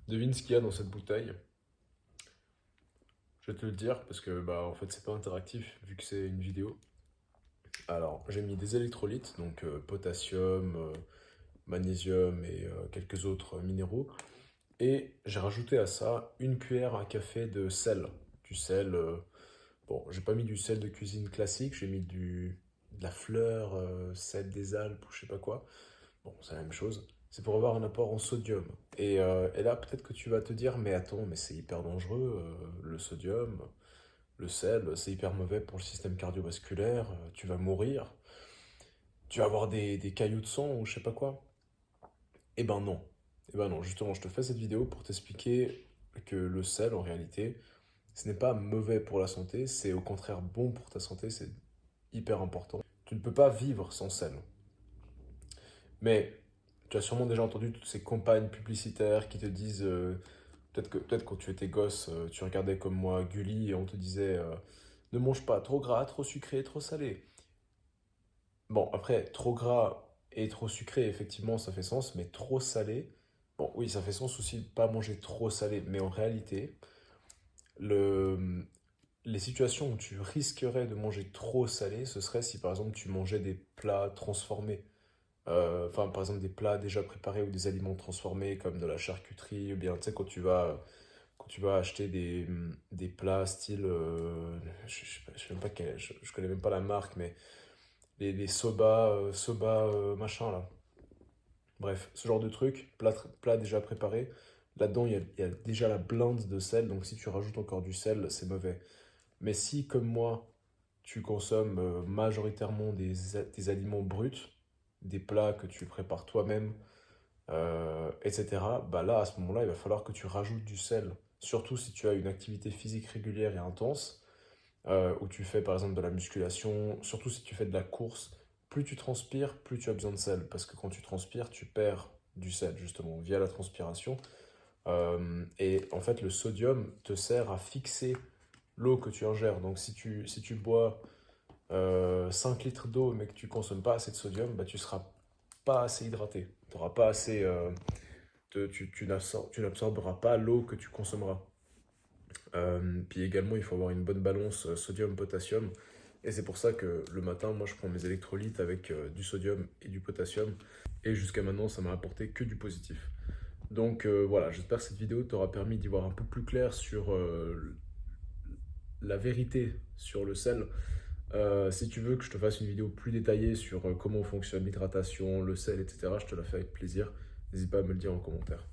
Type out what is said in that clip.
Devine ce qu'il y a dans cette bouteille. Je vais te le dire parce que en fait c'est pas interactif vu que c'est une vidéo. Alors j'ai mis des électrolytes, donc potassium, magnésium et quelques autres minéraux. Et j'ai rajouté à ça une cuillère à café de sel. Du sel, bon j'ai pas mis du sel de cuisine classique, j'ai mis de la fleur, sel des Alpes ou je sais pas quoi. Bon, c'est la même chose. C'est pour avoir un apport en sodium. Et là, peut-être que tu vas te dire, mais attends, mais c'est hyper dangereux, le sodium, le sel, c'est hyper mauvais pour le système cardiovasculaire, tu vas mourir, tu vas avoir des caillots de sang ou je sais pas quoi. Eh ben non. Eh ben non, justement, je te fais cette vidéo pour t'expliquer que le sel, en réalité, ce n'est pas mauvais pour la santé, c'est au contraire bon pour ta santé, c'est hyper important. Tu ne peux pas vivre sans sel. Mais tu as sûrement déjà entendu toutes ces campagnes publicitaires qui te disent, peut-être quand tu étais gosse, tu regardais comme moi Gulli et on te disait ne mange pas trop gras, trop sucré, trop salé. Bon, après, trop gras et trop sucré, effectivement, ça fait sens, mais trop salé, bon, oui, ça fait sens aussi de pas manger trop salé, mais en réalité, le, les situations où tu risquerais de manger trop salé, ce serait si par exemple tu mangeais des plats transformés. Enfin, par exemple, des plats déjà préparés ou des aliments transformés comme de la charcuterie, ou bien, tu sais, quand tu vas acheter des plats style, je sais même pas je connais même pas la marque, mais les soba, machin là. Bref, ce genre de truc, plat déjà préparé. Là-dedans, il y a déjà la blinde de sel, donc si tu rajoutes encore du sel, c'est mauvais. Mais si, comme moi, tu consommes majoritairement des aliments bruts, des plats que tu prépares toi-même, etc., bah là, à ce moment-là, il va falloir que tu rajoutes du sel. Surtout si tu as une activité physique régulière et intense, où tu fais par exemple de la musculation, surtout si tu fais de la course, plus tu transpires, plus tu as besoin de sel. Parce que quand tu transpires, tu perds du sel, justement, via la transpiration. Et en fait, le sodium te sert à fixer l'eau que tu ingères. Donc si tu bois 5 litres d'eau mais que tu consommes pas assez de sodium, bah, tu seras pas assez hydraté. Tu n'auras pas assez, tu n'absorberas pas l'eau que tu consommeras. Puis également, il faut avoir une bonne balance sodium-potassium. Et c'est pour ça que le matin, moi, je prends mes électrolytes avec du sodium et du potassium. Et jusqu'à maintenant, ça m'a apporté que du positif. Donc voilà, j'espère que cette vidéo t'aura permis d'y voir un peu plus clair sur la vérité sur le sel. Si tu veux que je te fasse une vidéo plus détaillée sur comment fonctionne l'hydratation, le sel, etc., je te la fais avec plaisir. N'hésite pas à me le dire en commentaire.